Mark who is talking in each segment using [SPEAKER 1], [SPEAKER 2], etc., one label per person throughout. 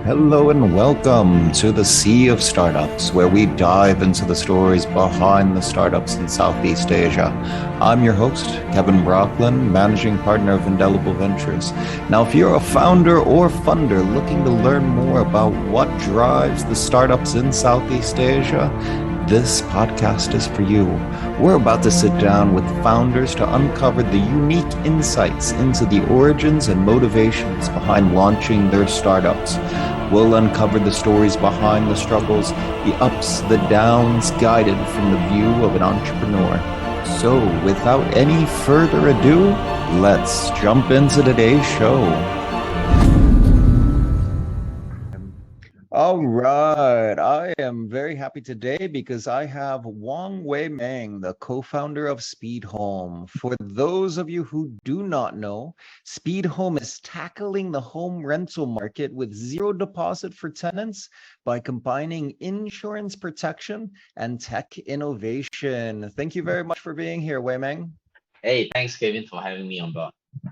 [SPEAKER 1] Hello and welcome to the Sea of Startups, where we dive into the stories behind the startups in Southeast Asia. I'm your host, Kevin Brocklin, Managing Partner of Indelible Ventures. Now, if you're a founder or funder looking to learn more about what drives the startups in Southeast Asia, this podcast is for you. We're about to sit down with founders to uncover the unique insights into the origins and motivations behind launching their startups. We'll uncover the stories behind the struggles, the ups, the downs, guided from the view of an entrepreneur. So, without any further ado, let's jump into today's show. All right. I am very happy today because I have Wong Whei Meng, the co-founder of SpeedHome. For those of you who do not know, SpeedHome is tackling the home rental market with zero deposit for tenants by combining insurance protection and tech innovation. Thank you very much for being here, Wei Meng.
[SPEAKER 2] Hey, thanks, Kevin, for having me on board.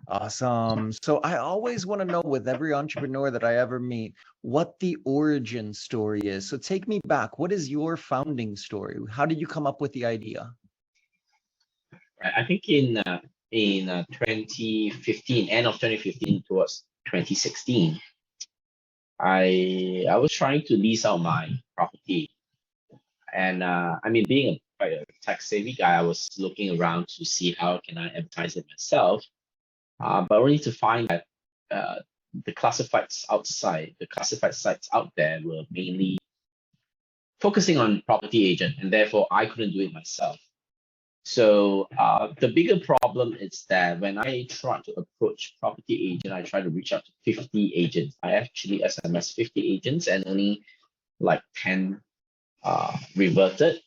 [SPEAKER 1] Awesome. So I always want to know with every entrepreneur that I ever meet, what the origin story is. So take me back. What is your founding story? How did you come up with the idea?
[SPEAKER 2] I think in 2015, end of 2015 towards 2016, I was trying to lease out my property, and being quite a tech savvy guy, I was looking around to see how can I advertise it myself, but only to find that the classified sites out there were mainly focusing on property agent, and therefore I couldn't do it myself. So the bigger problem is that when I try to approach property agent, I try to reach out to 50 agents. I actually SMS 50 agents and only like 10 reverted.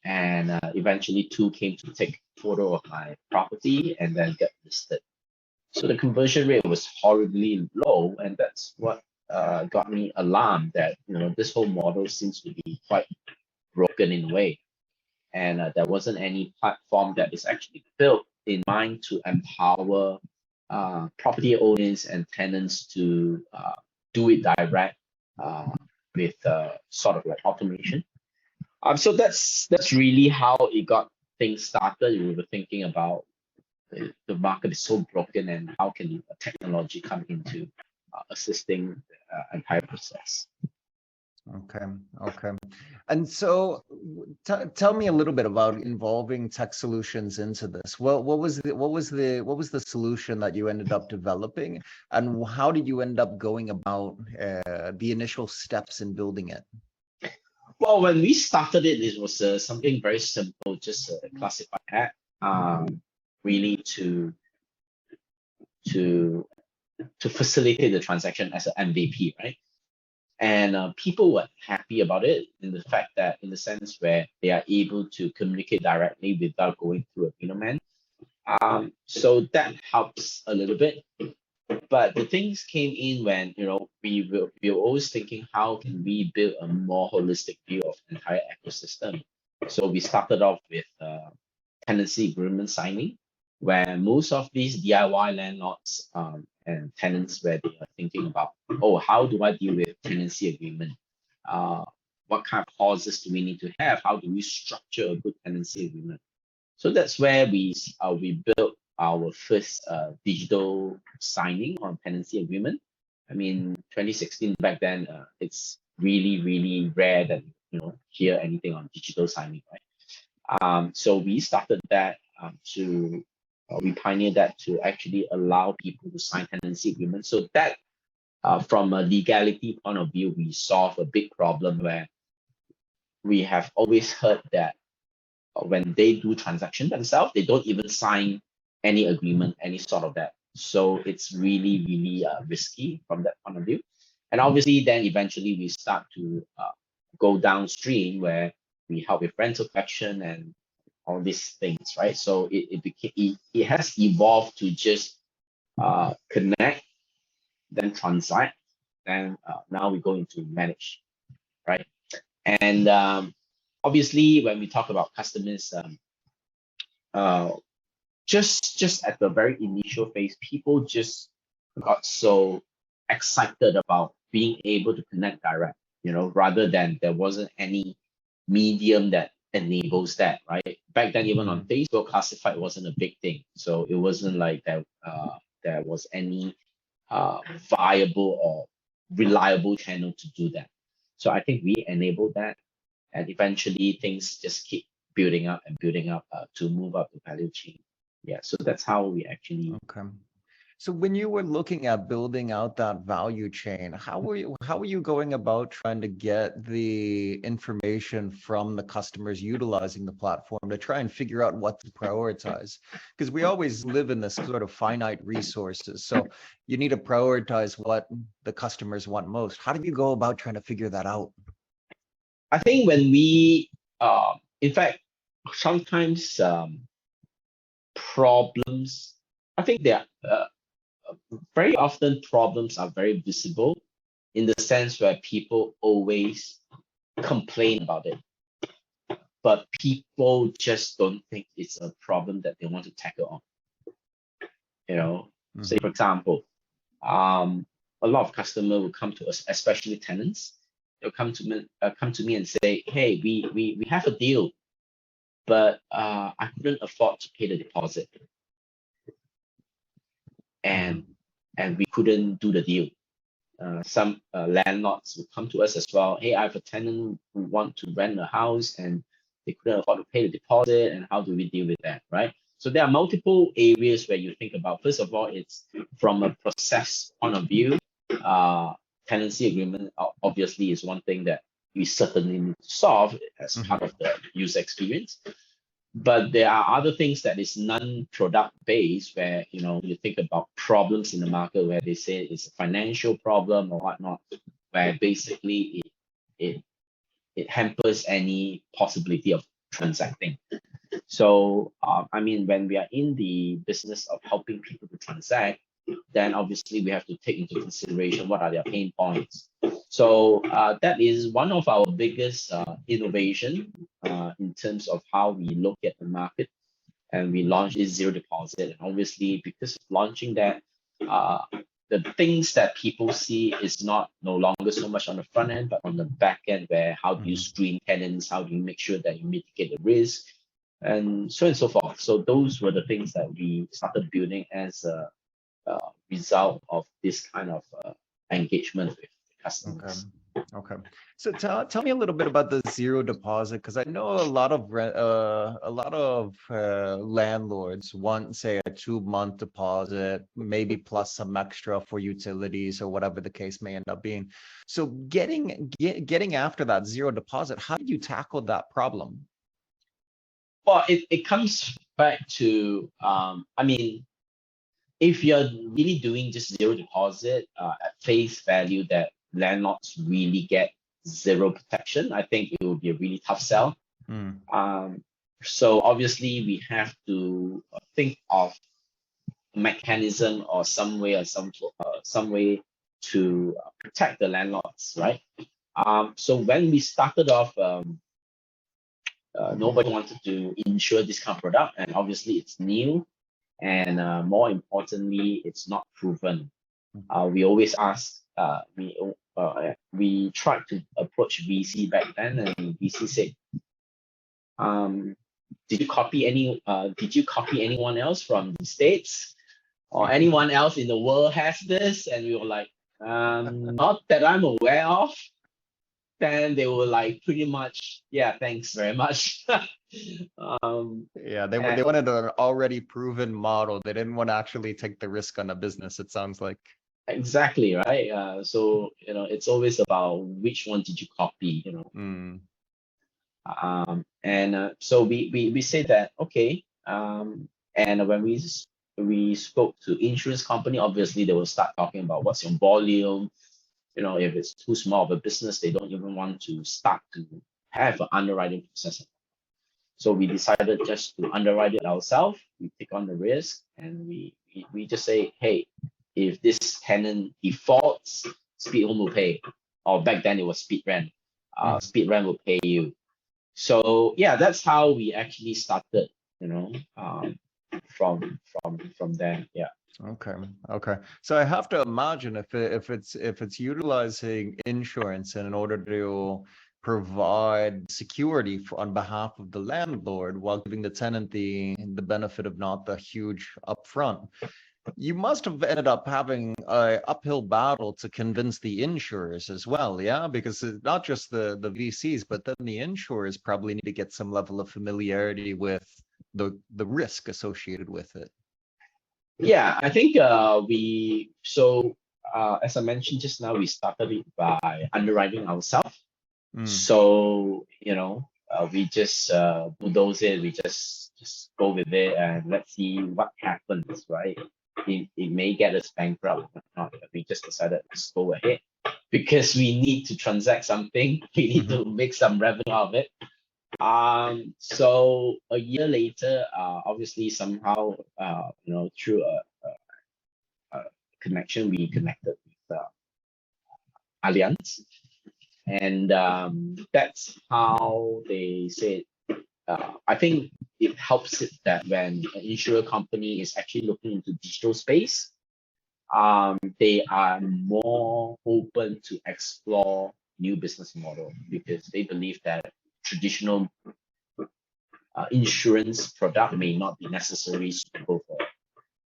[SPEAKER 2] And eventually 2 came to take photo of my property and then get listed. So the conversion rate was horribly low, and that's what got me alarmed that this whole model seems to be quite broken in a way. And there wasn't any platform that is actually built in mind to empower property owners and tenants to do it direct with sort of like automation. So that's really how it got things started. We were thinking about the market is so broken, and how can technology come into assisting the entire process.
[SPEAKER 1] Okay. And so tell me a little bit about involving tech solutions into this. What was the solution that you ended up developing, and how did you end up going about the initial steps in building it?
[SPEAKER 2] Well, when we started it was something very simple, just a classified ad, really to facilitate the transaction as an MVP, right? And people were happy about it in the fact that, in the sense where they are able to communicate directly without going through a middleman. So that helps a little bit. But the things came in when we were always thinking, how can we build a more holistic view of the entire ecosystem? So we started off with tenancy agreement signing, where most of these DIY landlords and tenants, where they are thinking about, oh, how do I deal with tenancy agreement? What kind of clauses do we need to have? How do we structure a good tenancy agreement? So that's where we built our first digital signing on tenancy agreement. 2016 back then, it's really rare that hear anything on digital signing, right? So we started that we pioneered that to actually allow people to sign tenancy agreements. So that, from a legality point of view, we solve a big problem where we have always heard that when they do transaction themselves, they don't even sign any agreement, any sort of that. So it's really risky from that point of view. And obviously, then eventually we start to go downstream, where we help with rental collection and all these things, right? So it has evolved to just connect, then transact, and now we go into manage, right? And obviously, when we talk about customers, just at the very initial phase, people just got so excited about being able to connect direct, rather than there wasn't any medium that enables that, right? Back then, even on Facebook, classified wasn't a big thing. So it wasn't like there was any viable or reliable channel to do that. So I think we enabled that, and eventually things just keep building up and building up to move up the value chain. Yeah, so that's how we actually.
[SPEAKER 1] Okay. So when you were looking at building out that value chain, how were you going about trying to get the information from the customers utilizing the platform to try and figure out what to prioritize? Because we always live in this sort of finite resources. So you need to prioritize what the customers want most. How did you go about trying to figure that out?
[SPEAKER 2] I think when we, in fact, sometimes problems, I think they are very often problems are very visible in the sense where people always complain about it, but people just don't think it's a problem that they want to tackle on. Say for example, a lot of customers will come to us, especially tenants. They'll come to me and say, hey, we have a deal, but I couldn't afford to pay the deposit, and we couldn't do the deal. Some landlords will come to us as well. Hey, I have a tenant who want to rent a house and they couldn't afford to pay the deposit, and how do we deal with that, right? So there are multiple areas where you think about. First of all, it's from a process point of view. Tenancy agreement obviously is one thing that we certainly need to solve as part of the user experience. But there are other things that is non-product based, where you think about problems in the market where they say it's a financial problem or whatnot, where basically it hampers any possibility of transacting. So I mean, when we are in the business of helping people to transact, then obviously we have to take into consideration what are their pain points. So that is one of our biggest innovation in terms of how we look at the market, and we launched this zero deposit. And obviously, because of launching that, the things that people see is no longer so much on the front end, but on the back end, where how do you screen tenants, how do you make sure that you mitigate the risk, and so forth. So those were the things that we started building as a result of this kind of engagement with customers.
[SPEAKER 1] Okay. So tell me a little bit about the zero deposit, because I know a lot of landlords want, say, a 2-month deposit, maybe plus some extra for utilities or whatever the case may end up being. So getting after that zero deposit, how do you tackle that problem?
[SPEAKER 2] Well, it comes back to I mean, if you're really doing just zero deposit at face value, that landlords really get zero protection, I think it would be a really tough sell. So obviously we have to think of a mechanism or some way to protect the landlords, right? So when we started off, nobody wanted to insure this kind of product, and obviously it's new, and more importantly, it's not proven. We always ask, we tried to approach VC back then, and VC said, did you copy anyone else from the States, or anyone else in the world has this? And we were like, not that I'm aware of. Then they were like, pretty much, yeah, thanks very much.
[SPEAKER 1] Yeah, they wanted an already proven model. They didn't want to actually take the risk on a business, it sounds like.
[SPEAKER 2] Exactly, right? So it's always about which one did you copy, and so we say that, okay, and when we spoke to insurance company, obviously they will start talking about what's your volume. If it's too small of a business, they don't even want to start to have an underwriting process. So we decided just to underwrite it ourselves. We take on the risk, and we just say, hey, if this tenant defaults, SpeedHome will pay. Or back then it was SpeedRent. SpeedRent will pay you. So yeah, that's how we actually started. From there. Yeah.
[SPEAKER 1] Okay. Okay. So I have to imagine if it's utilizing insurance in order to provide security on behalf of the landlord while giving the tenant the benefit of not the huge upfront, you must have ended up having a uphill battle to convince the insurers as well, yeah? Because it's not just the VCs, but then the insurers probably need to get some level of familiarity with the risk associated with it.
[SPEAKER 2] Yeah, I think as I mentioned just now, we started it by underwriting ourselves.
[SPEAKER 1] Mm.
[SPEAKER 2] So, we just bulldoze it, we just go with it and let's see what happens, right? It may get us bankrupt or not, but we just decided to go ahead because we need to transact something, we need to make some revenue out of it. So a year later, obviously somehow, through a connection, we connected with Allianz, and that's how they said. I think it helps it that when an insurer company is actually looking into digital space, they are more open to explore new business model because they believe that traditional insurance product may not be necessarily suitable for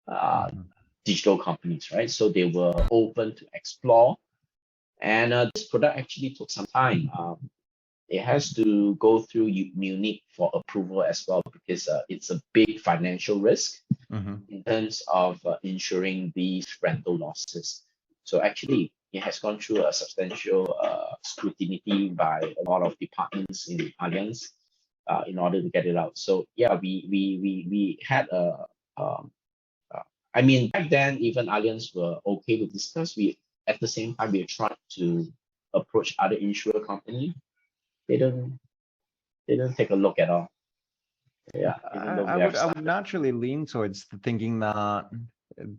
[SPEAKER 1] Mhm.
[SPEAKER 2] digital companies, right? So they were open to explore, and this product actually took some time. It has to go through Munich for approval as well because it's a big financial risk
[SPEAKER 1] Mhm.
[SPEAKER 2] in terms of insuring these rental losses. So actually, it has gone through a substantial scrutiny by a lot of departments in Allianz in order to get it out. So yeah, we had um, I mean, back then, even Allianz were okay to discuss. We At the same time, we tried to approach other insurer company. They don't they don't take a look at all. Yeah, even though
[SPEAKER 1] I
[SPEAKER 2] we have
[SPEAKER 1] would
[SPEAKER 2] started.
[SPEAKER 1] naturally lean towards thinking that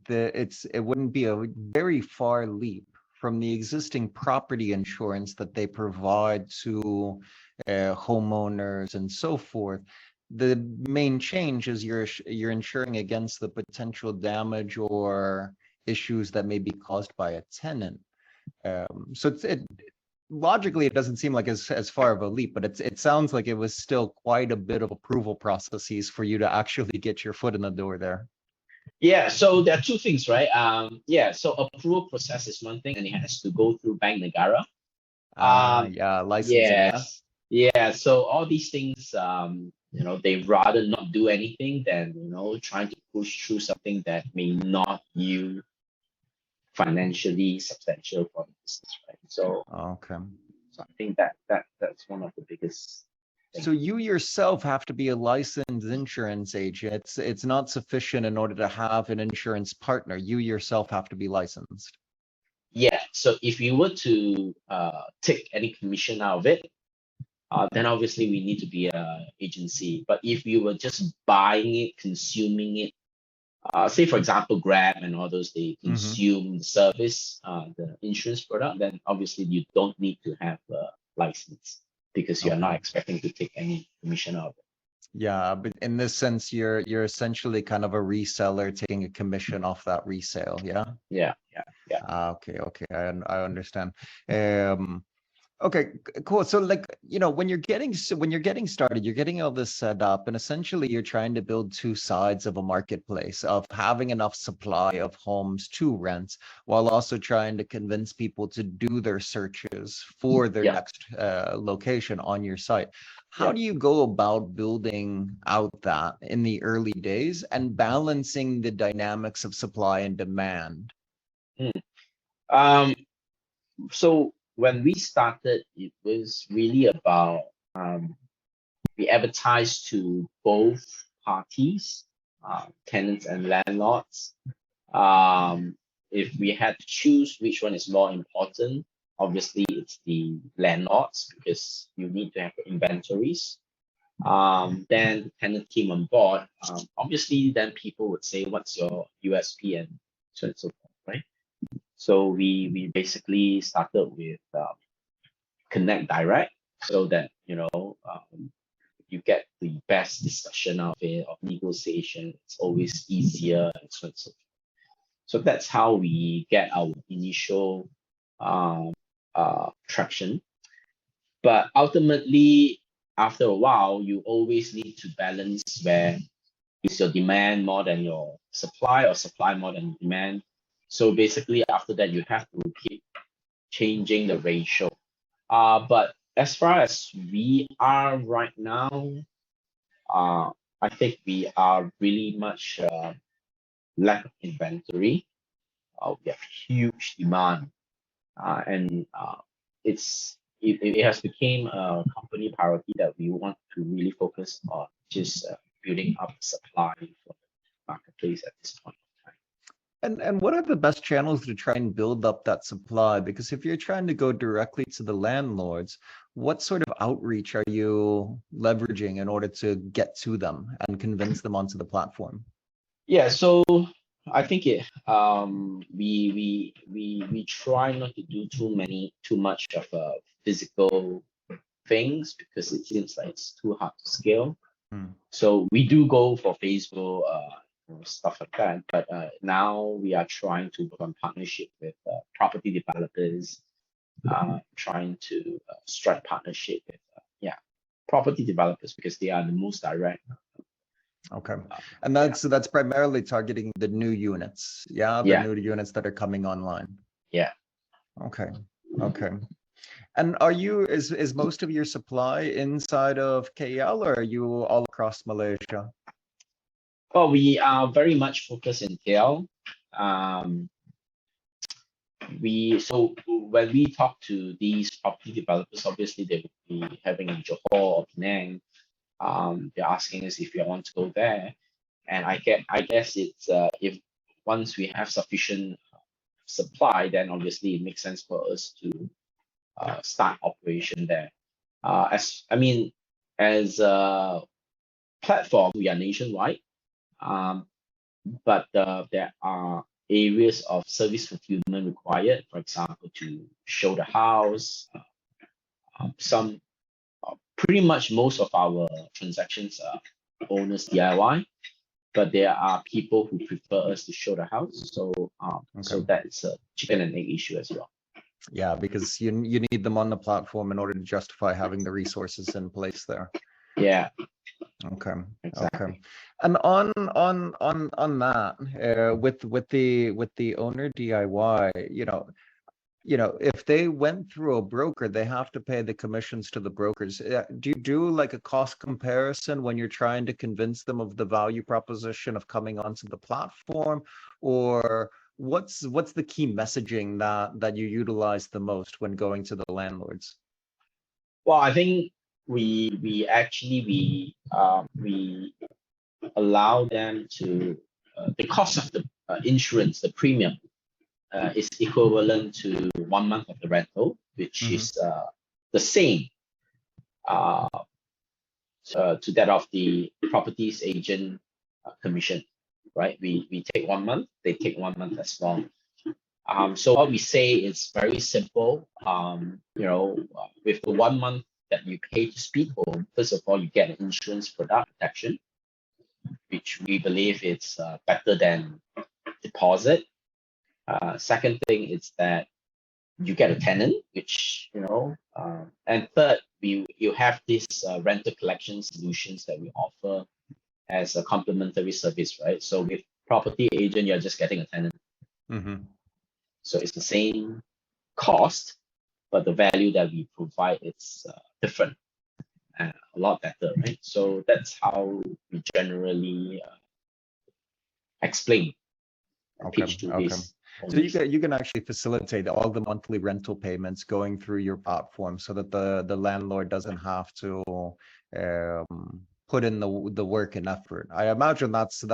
[SPEAKER 1] it wouldn't be a very far leap from the existing property insurance that they provide to homeowners and so forth. The main change is you're insuring against the potential damage or issues that may be caused by a tenant. So logically, it doesn't seem like as far of a leap, but it sounds like it was still quite a bit of approval processes for you to actually get your foot in the door there.
[SPEAKER 2] Yeah, so there are two things, right? Yeah, so approval process is one thing, and it has to go through Bank Negara.
[SPEAKER 1] Ah,
[SPEAKER 2] Um,
[SPEAKER 1] yeah, licensing, yeah.
[SPEAKER 2] yes, yeah. So all these things, they rather not do anything than trying to push through something that may not yield financially substantial for the business, right?
[SPEAKER 1] Okay.
[SPEAKER 2] So I think that's one of the biggest
[SPEAKER 1] So
[SPEAKER 2] things.
[SPEAKER 1] you yourself have to be a licensed insurance agent. It's not sufficient in order to have an insurance partner. You yourself have to be licensed.
[SPEAKER 2] Yeah. So if you were to take any commission out of it, then obviously we need to be a agency. But if you were just buying it, consuming it, say for example Grab and all those, they
[SPEAKER 1] Hmm.
[SPEAKER 2] consume the service, the insurance product, then obviously you don't need to have a license because you are
[SPEAKER 1] Okay.
[SPEAKER 2] not expecting to take any commission out of it.
[SPEAKER 1] Yeah, but in this sense, you're essentially kind of a reseller taking a commission off that resale. Yeah.
[SPEAKER 2] Yeah, yeah, yeah.
[SPEAKER 1] Okay, okay, I understand. Um, okay, cool. So like, when when you're getting started, you're getting all this set up, and essentially you're trying to build two sides of a marketplace of having enough supply of homes to rent, while also trying to convince people to do their searches for their
[SPEAKER 2] Yeah,
[SPEAKER 1] next location on your site. How
[SPEAKER 2] yeah.
[SPEAKER 1] do you go about building out that in the early days and balancing the dynamics of supply and demand?
[SPEAKER 2] Mm. Um, so when we started, it was really about we advertised to both parties, tenants and landlords. Um, if we had to choose which one is more important, obviously it's the landlords because you need to have inventories. Then the tenant came on board. Obviously, then people would say, "What's your USP?" and so on and so forth, right? So we basically started with Connect Direct so that you get the best discussion of it, of negotiation. It's always easier and so on and so forth. So that's how we get our initial traction. But ultimately, after a while, you always need to balance where is your demand more than your supply or supply more than demand. So basically, after that, you have to keep changing the ratio. But as far as we are right now, I think we are really much lack of inventory. We have huge demand, and it has become a company priority that we want to really focus on, just building up supply for the marketplace at this point of time.
[SPEAKER 1] And what are the best channels to try and build up that supply? Because if you're trying to go directly to the landlords, what sort of outreach are you leveraging in order to get to them and convince them onto the platform?
[SPEAKER 2] Yeah, so I think we try not to do too much of physical things because it seems like it's too hard to scale. So we do go for Facebook, stuff like that. But now we are trying to work on partnership with property developers, trying to strike partnership with property developers because they are the most direct.
[SPEAKER 1] Okay. And that's primarily targeting the new units. Yeah, the new units that are coming online.
[SPEAKER 2] Yeah.
[SPEAKER 1] Okay. Okay. And is most of your supply inside of KL, or are you all across Malaysia?
[SPEAKER 2] Well, we are very much focused in KL. So when we talk to these property developers, obviously they will be having in Johor or Penang. They're asking us if we want to go there, and I guess it's if once we have sufficient supply, then obviously it makes sense for us to start operation there. As a platform, we are nationwide, but there are areas of service fulfillment required. For example, to show the house. Pretty much most of our transactions are owners DIY, but there are people who prefer us to show the house. So so that's a chicken and egg issue as well.
[SPEAKER 1] Yeah, because you need them on the platform in order to justify having the resources in place there.
[SPEAKER 2] Yeah.
[SPEAKER 1] Okay.
[SPEAKER 2] Exactly.
[SPEAKER 1] Okay. And on that, with the owner DIY, if they went through a broker, they have to pay the commissions to the brokers. Do you do like a cost comparison when you're trying to convince them of the value proposition of coming onto the platform, or what's the key messaging that you utilize the most when going to the landlords?
[SPEAKER 2] Well, I think we actually allow them to the cost of the insurance, the premium, is equivalent to 1 month of the rental, which is the same to that of the properties agent commission, right? We take 1 month, they take 1 month as well. So what we say is very simple. With the 1 month that you pay to SpeedHome, first of all, you get an insurance product protection, which we believe it's better than deposit. Second thing is that you get a tenant, which and third, you have this rental collection solutions that we offer as a complimentary service, right? So with property agent, you're just getting a tenant. So it's the same cost, but the value that we provide is different, a lot better, right? So that's how we generally explain, pitch to this.
[SPEAKER 1] So you can actually facilitate all the monthly rental payments going through your platform, so that the landlord doesn't have to put in the work and effort. I imagine that's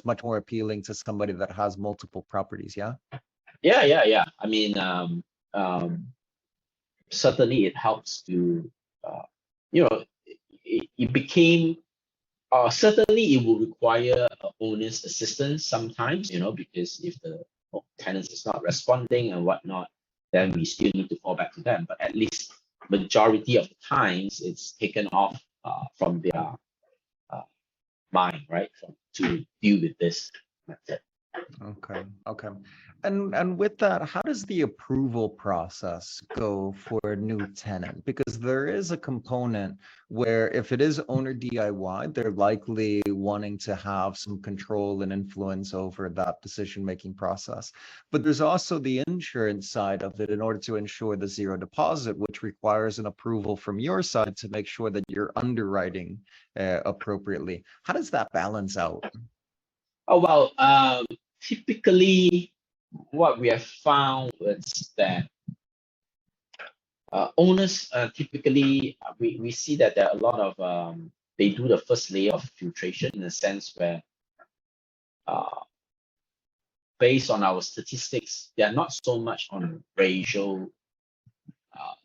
[SPEAKER 1] much more appealing to somebody that has multiple properties. Yeah.
[SPEAKER 2] Yeah. I mean, certainly it helps to, it became, certainly it will require owner's assistance sometimes, because if the tenants is not responding and whatnot, then we still need to fall back to them. But at least majority of the times it's taken off from their mind, right? To deal with this method.
[SPEAKER 1] Okay. And with that, how does the approval process go for a new tenant? Because there is a component where if it is owner DIY, they're likely wanting to have some control and influence over that decision-making process. But there's also the insurance side of it in order to ensure the zero deposit, which requires an approval from your side to make sure that you're underwriting appropriately. How does that balance out?
[SPEAKER 2] Oh, well, typically what we have found is that owners typically we see that there are a lot of they do the first layer of filtration in a sense where uh, based on our statistics, they are not so much on racial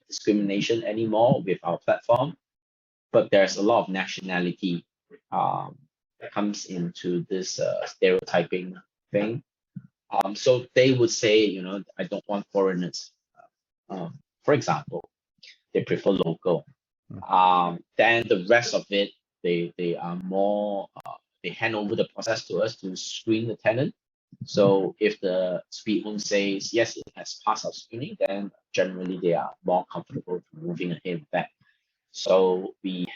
[SPEAKER 2] discrimination anymore with our platform, but there's a lot of nationality that comes into this stereotyping thing. So they would say, I don't want foreigners. For example, they prefer local. Then the rest of it, they are more they hand over the process to us to screen the tenant. So if the SpeedHome says yes, it has passed our screening, then generally they are more comfortable moving ahead with that. So we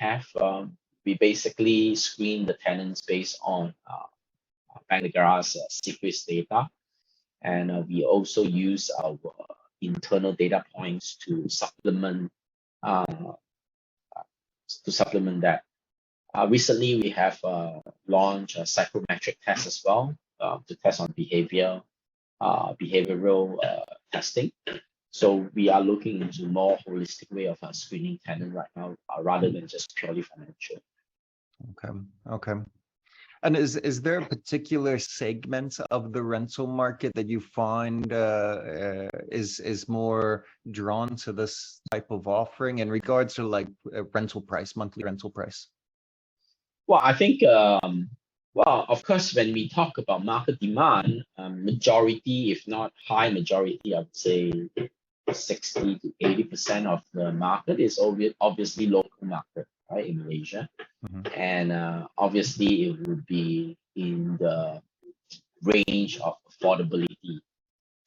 [SPEAKER 2] basically screen the tenants based on Bangladesh secrets data, and we also use our internal data points uh, to supplement that. Recently, we have launched a psychometric test as well to test on behavioral testing. So we are looking into more holistic way of screening tenant right now, rather than just purely financial.
[SPEAKER 1] Okay. And is there a particular segment of the rental market that you find is more drawn to this type of offering in regards to like rental price, monthly rental price?
[SPEAKER 2] Well, I think, well, of course, when we talk about market demand, majority, if not high majority, I would say 60 to 80% of the market is obviously local market, right, in Malaysia. And obviously, it would be in the range of affordability.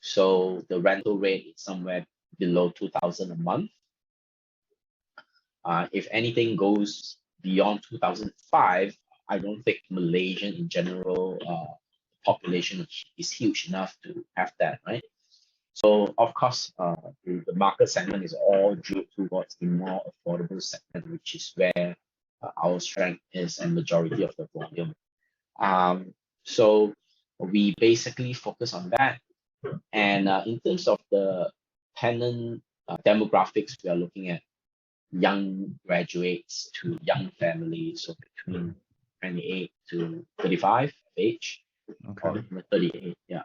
[SPEAKER 2] So the rental rate is somewhere below 2,000 a month. If anything goes beyond 2005, I don't think Malaysian in general population is huge enough to have that, right? So of course, the market segment is all geared towards the more affordable segment, which is where our strength is and majority of the volume. So we basically focus on that. And in terms of the tenant demographics, we are looking at young graduates to young families, so between 28 to 35 age, or 38, yeah.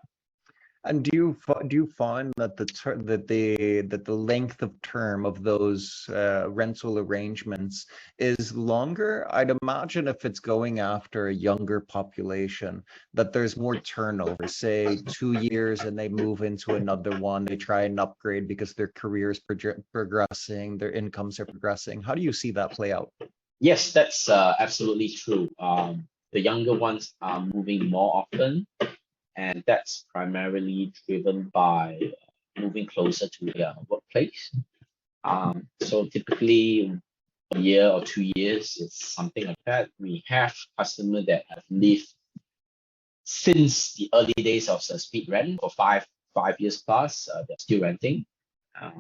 [SPEAKER 1] And do you find that the length of term of those rental arrangements is longer? I'd imagine if it's going after a younger population, that there's more turnover, say 2 years and they move into another one, they try and upgrade because their career is progressing, their incomes are progressing. How do you see that play out?
[SPEAKER 2] Yes, that's absolutely true. The younger ones are moving more often, and that's primarily driven by moving closer to their workplace. So typically a year or 2 years, it's something like that. We have customers that have lived since the early days of the speed rent for five years plus. They're still renting, uh,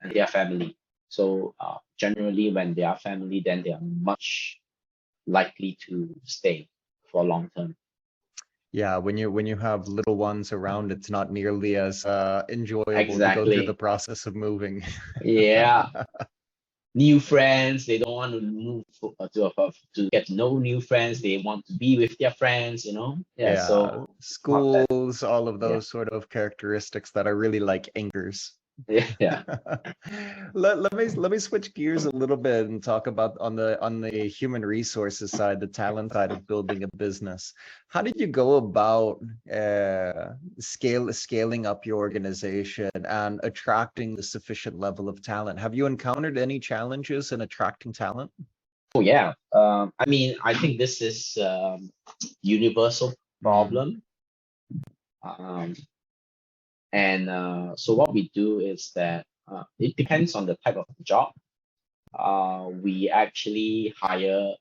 [SPEAKER 2] and they are family. So generally, when they are family, then they are much likely to stay for long term.
[SPEAKER 1] Yeah, when you have little ones around, it's not nearly as enjoyable to go through the
[SPEAKER 2] Exactly.
[SPEAKER 1] process of moving.
[SPEAKER 2] Yeah. New friends, they don't want to move to get to know new friends. They want to be with their friends. Yeah.
[SPEAKER 1] Yeah,
[SPEAKER 2] So not that.
[SPEAKER 1] schools, all of
[SPEAKER 2] Yeah.
[SPEAKER 1] those sort of characteristics that are really like anchors.
[SPEAKER 2] Yeah. Yeah.
[SPEAKER 1] Let me switch gears a little bit and talk about on the human resources side, the talent side of building a business. How did you go about scaling up your organization and attracting the sufficient level of talent? Have you encountered any challenges in attracting talent?
[SPEAKER 2] Oh yeah. I mean, I think this is universal
[SPEAKER 1] Mm,
[SPEAKER 2] problem. So what we do is that it depends on the type of job. We actually hire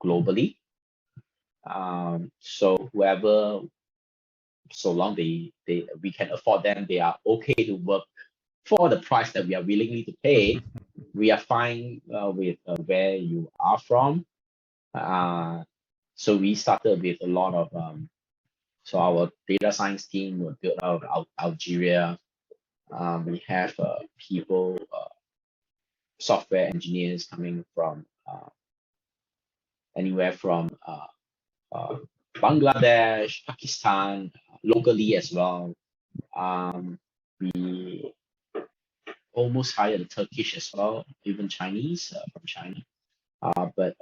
[SPEAKER 2] globally. So whoever, so long we can afford them, they are okay to work for the price that we are willingly to pay. We are fine with where you are from. So we started with a lot of so our data science team were built out of Algeria. We have people, software engineers coming from anywhere from Bangladesh, Pakistan, locally as well. We almost hired Turkish as well, even Chinese from China. But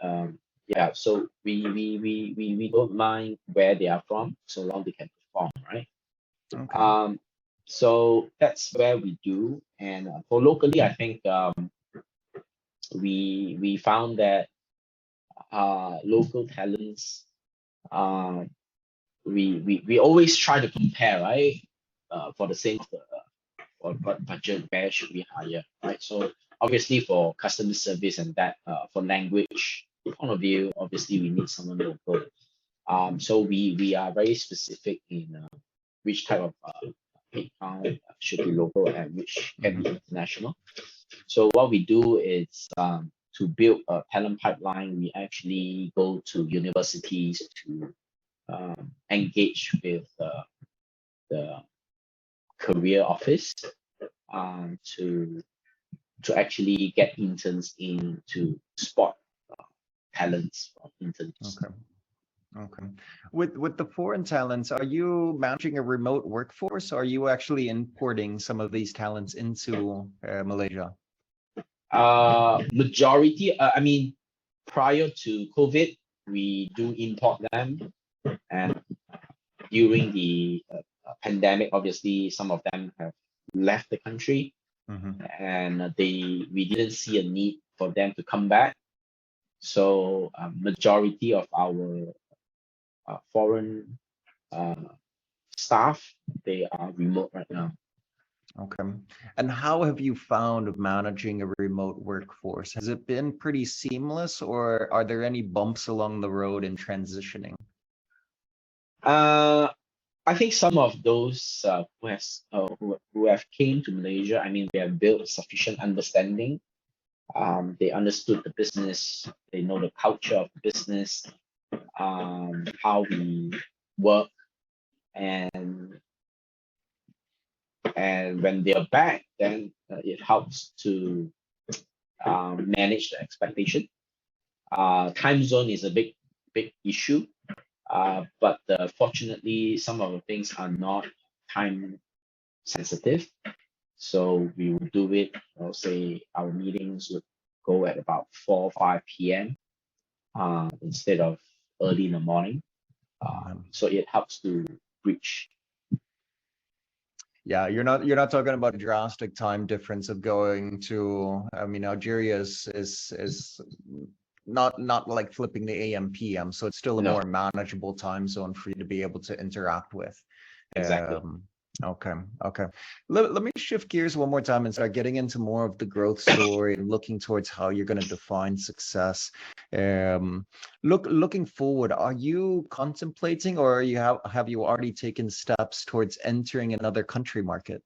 [SPEAKER 2] yeah, so we don't mind where they are from, so long they can perform, right?
[SPEAKER 1] Okay.
[SPEAKER 2] So that's where we do. And for locally, I think we found that local talents, we always try to compare, right? For the same or what budget, where should we hire, right? So obviously for customer service and that, for language point of view, obviously we need someone local. So we are very specific in which type of headcount should be local and which can be international. So what we do is to build a talent pipeline, we actually go to universities to engage with the career office to actually get interns in to spot talents of interns.
[SPEAKER 1] Okay. Okay. With the foreign talents, are you managing a remote workforce, or are you actually importing some of these talents into Malaysia?
[SPEAKER 2] Majority, I mean, prior to COVID, we do import them, and during the pandemic, obviously some of them have left the country, and we didn't see a need for them to come back. So majority of our foreign staff, they are remote right now.
[SPEAKER 1] Okay. And how have you found managing a remote workforce? Has it been pretty seamless, or are there any bumps along the road in transitioning?
[SPEAKER 2] I think some of those who have came to Malaysia, I mean, they have built sufficient understanding. They understood the business, they know the culture of the business, how we work, and when they are back, then it helps to manage the expectation. Time zone is a big issue, but fortunately, some of the things are not time sensitive. So we will do it, I'll say our meetings would go at about 4 or 5 p.m. Instead of early in the morning. So it helps to bridge.
[SPEAKER 1] Yeah, you're not talking about a drastic time difference of going to, I mean, Algeria is not like flipping the AM PM, so it's still a
[SPEAKER 2] No,
[SPEAKER 1] more manageable time zone for you to be able to interact with.
[SPEAKER 2] exactly.
[SPEAKER 1] Okay. Let me shift gears one more time and start getting into more of the growth story and looking towards how you're going to define success. Looking forward, are you contemplating, or have you already taken steps towards entering another country market?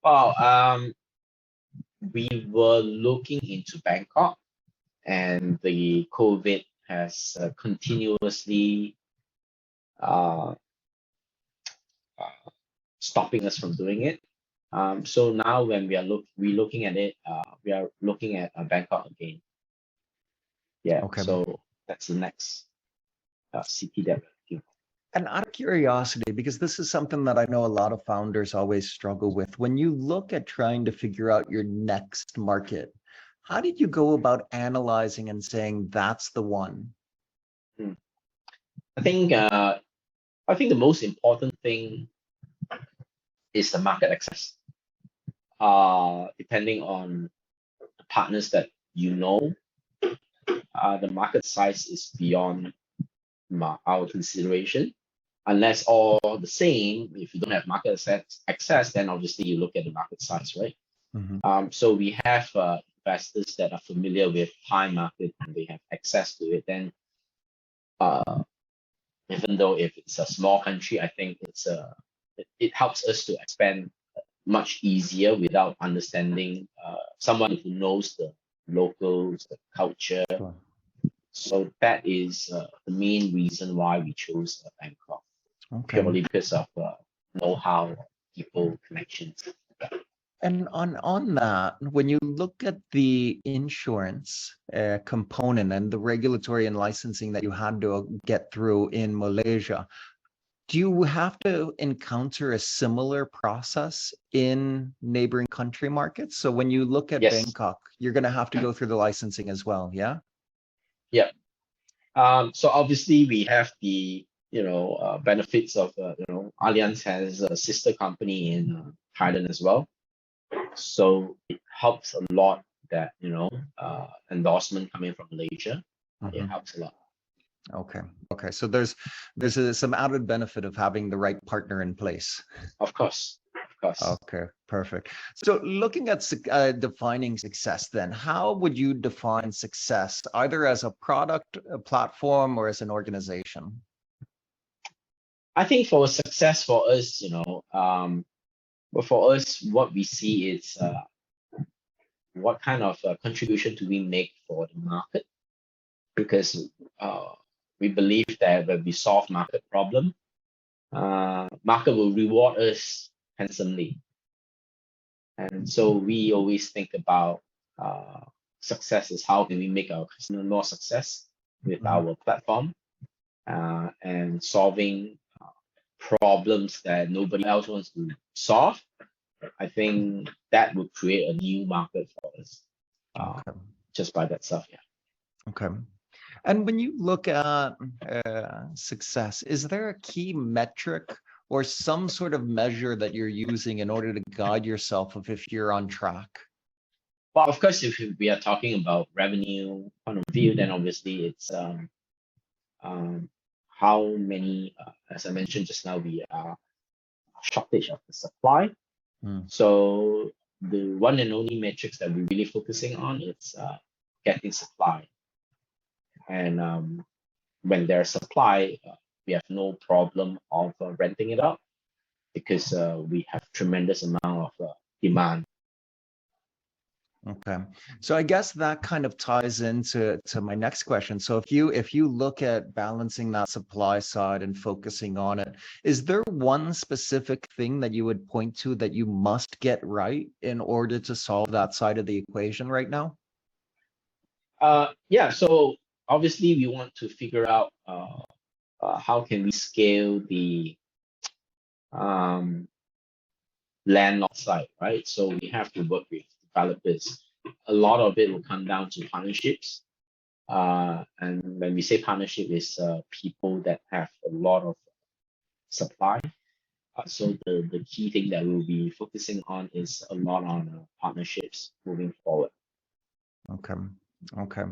[SPEAKER 2] Well, we were looking into Bangkok, and the COVID has continuously uh, stopping us from doing it. So now when we're looking at it, we are looking at Bangkok again. Yeah,
[SPEAKER 1] Okay.
[SPEAKER 2] so that's the next city that we're looking for.
[SPEAKER 1] And out of curiosity, because this is something that I know a lot of founders always struggle with, when you look at trying to figure out your next market, how did you go about analyzing and saying that's the one?
[SPEAKER 2] I think the most important thing is the market access. Depending on the partners that you know, the market size is beyond our consideration. unless all the same, if you don't have market access, then obviously you look at the market size, right? So we have investors that are familiar with Thai market and they have access to it. Then even though if it's a small country, I think it helps us to expand much easier without understanding someone who knows the locals, the culture.
[SPEAKER 1] Sure.
[SPEAKER 2] So that is the main reason why we chose Bangkok,
[SPEAKER 1] Okay.
[SPEAKER 2] purely because of know-how, people, connections.
[SPEAKER 1] And on that, when you look at the insurance component and the regulatory and licensing that you had to get through in Malaysia, do you have to encounter a similar process in neighboring country markets? So when you look at
[SPEAKER 2] Yes.
[SPEAKER 1] Bangkok, you're going to have to go through the licensing as well, yeah?
[SPEAKER 2] Yeah. So obviously we have the benefits of Allianz has a sister company in Thailand as well. So it helps a lot that endorsement coming from Malaysia. It helps a lot.
[SPEAKER 1] Okay. So there's some added benefit of having the right partner in place.
[SPEAKER 2] Of course.
[SPEAKER 1] Okay, perfect. So looking at defining success, then how would you define success, either as a product, a platform, or as an organization?
[SPEAKER 2] I think for success for us, but for us, what we see is what kind of contribution do we make for the market? Because we believe that when we solve market problem, market will reward us handsomely. And so we always think about success is how can we make our customer more success with our platform and solving problems that nobody else wants to solve. I think that would create a new market for us just by that stuff. Yeah.
[SPEAKER 1] Okay. And when you look at success, is there a key metric or some sort of measure that you're using in order to guide yourself if you're on track?
[SPEAKER 2] Well, of course, if we are talking about revenue point of view, then obviously it's how many, as I mentioned just now, we are shortage of the supply. So the one and only metrics that we're really focusing on is getting supply. And when there's supply, we have no problem of renting it out because we have tremendous amount of demand.
[SPEAKER 1] Okay, so I guess that kind of ties into my next question. So if you look at balancing that supply side and focusing on it, is there one specific thing that you would point to that you must get right in order to solve that side of the equation right now?
[SPEAKER 2] Yeah, so obviously we want to figure out how can we scale the landlord side, right? So we have to work with developers. A lot of it will come down to partnerships. And when we say partnership, is people that have a lot of supply. So the key thing that we'll be focusing on is a lot on partnerships moving forward.
[SPEAKER 1] Okay.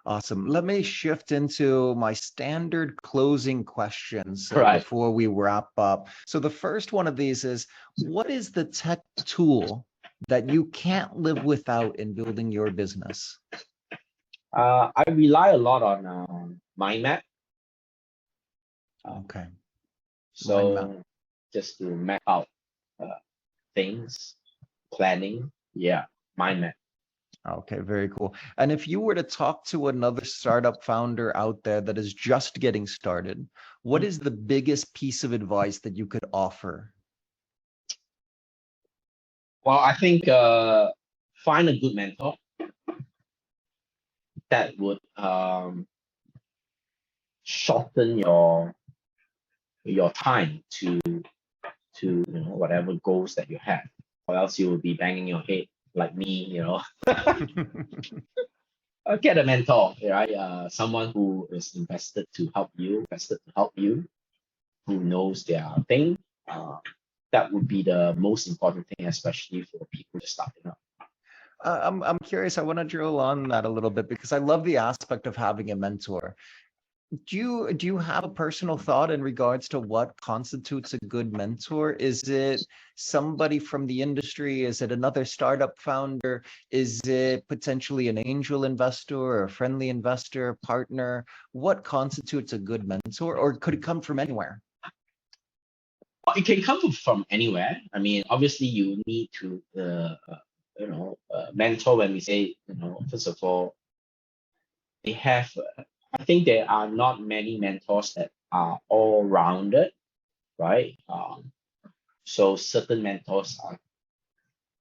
[SPEAKER 1] Awesome. Let me shift into my standard closing questions before we wrap up. So the first one of these is, what is the tech tool that you can't live without in building your business?
[SPEAKER 2] I rely a lot on mind map.
[SPEAKER 1] Okay.
[SPEAKER 2] So just to map out things, planning, mind map.
[SPEAKER 1] Okay, very cool. And if you were to talk to another startup founder out there that is just getting started, what is the biggest piece of advice that you could offer?
[SPEAKER 2] Well, I think find a good mentor that would shorten your time to whatever goals that you have, or else you will be banging your head like me. Get a mentor, right? Someone who is invested to help you, who knows their thing. That would be the most important thing, especially for people just starting up.
[SPEAKER 1] I'm curious. I want to drill on that a little bit because I love the aspect of having a mentor. Do you have a personal thought in regards to what constitutes a good mentor? Is it somebody from the industry? Is it another startup founder? Is it potentially an angel investor or a friendly investor partner? What constitutes a good mentor, or could it come from anywhere?
[SPEAKER 2] It can come from anywhere. I mean, obviously, you need to, mentor. When we say, first of all, they have. I think there are not many mentors that are all rounded, right? So certain mentors are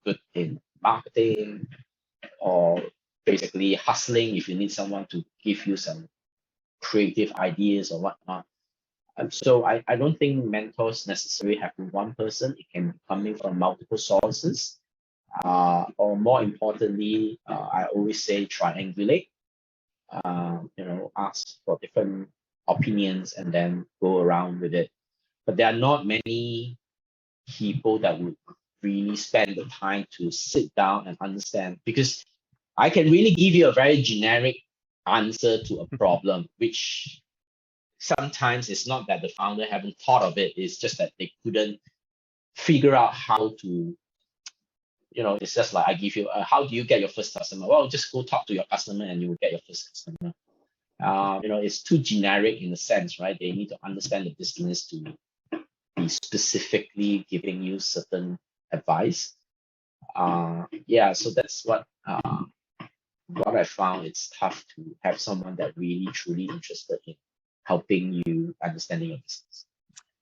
[SPEAKER 2] good in marketing or basically hustling if you need someone to give you some creative ideas or whatnot. So I don't think mentors necessarily have to be one person. It can be coming from multiple sources. Or more importantly, I always say triangulate. Ask for different opinions and then go around with it. But there are not many people that would really spend the time to sit down and understand, because I can really give you a very generic answer to a problem, which sometimes it's not that the founder haven't thought of it, it's just that they couldn't figure out how to, it's just like I give you, how do you get your first customer? Well, just go talk to your customer and you will get your first customer. It's too generic in a sense, right? They need to understand the business to be specifically giving you certain advice. So that's what I found. It's tough to have someone that really truly interested in helping you understanding your business.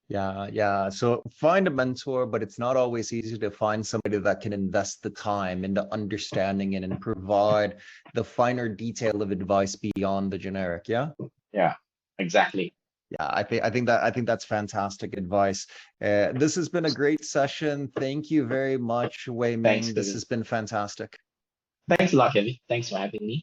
[SPEAKER 1] Yeah. So find a mentor, but it's not always easy to find somebody that can invest the time into understanding it and provide the finer detail of advice beyond the generic. Yeah.
[SPEAKER 2] Yeah, exactly.
[SPEAKER 1] Yeah, I think that's fantastic advice. This has been a great session. Thank you very much, Wei Meng.
[SPEAKER 2] Thanks,
[SPEAKER 1] This
[SPEAKER 2] Kevin.
[SPEAKER 1] has been fantastic.
[SPEAKER 2] Thanks a lot, Kevin. Thanks for having me.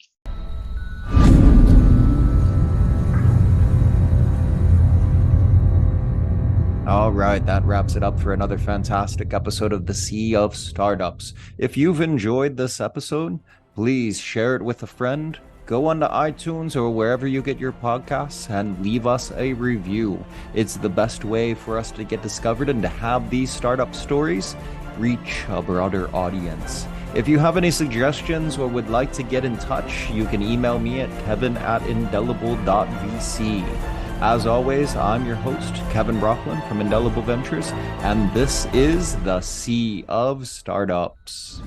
[SPEAKER 1] All right, that wraps it up for another fantastic episode of the Sea of Startups. If you've enjoyed this episode, please share it with a friend. Go onto iTunes or wherever you get your podcasts and leave us a review. It's the best way for us to get discovered and to have these startup stories reach a broader audience. If you have any suggestions or would like to get in touch, you can email me at kevin@indelible.vc. As always, I'm your host, Kevin Brocklin from Indelible Ventures, and this is the Sea of Startups.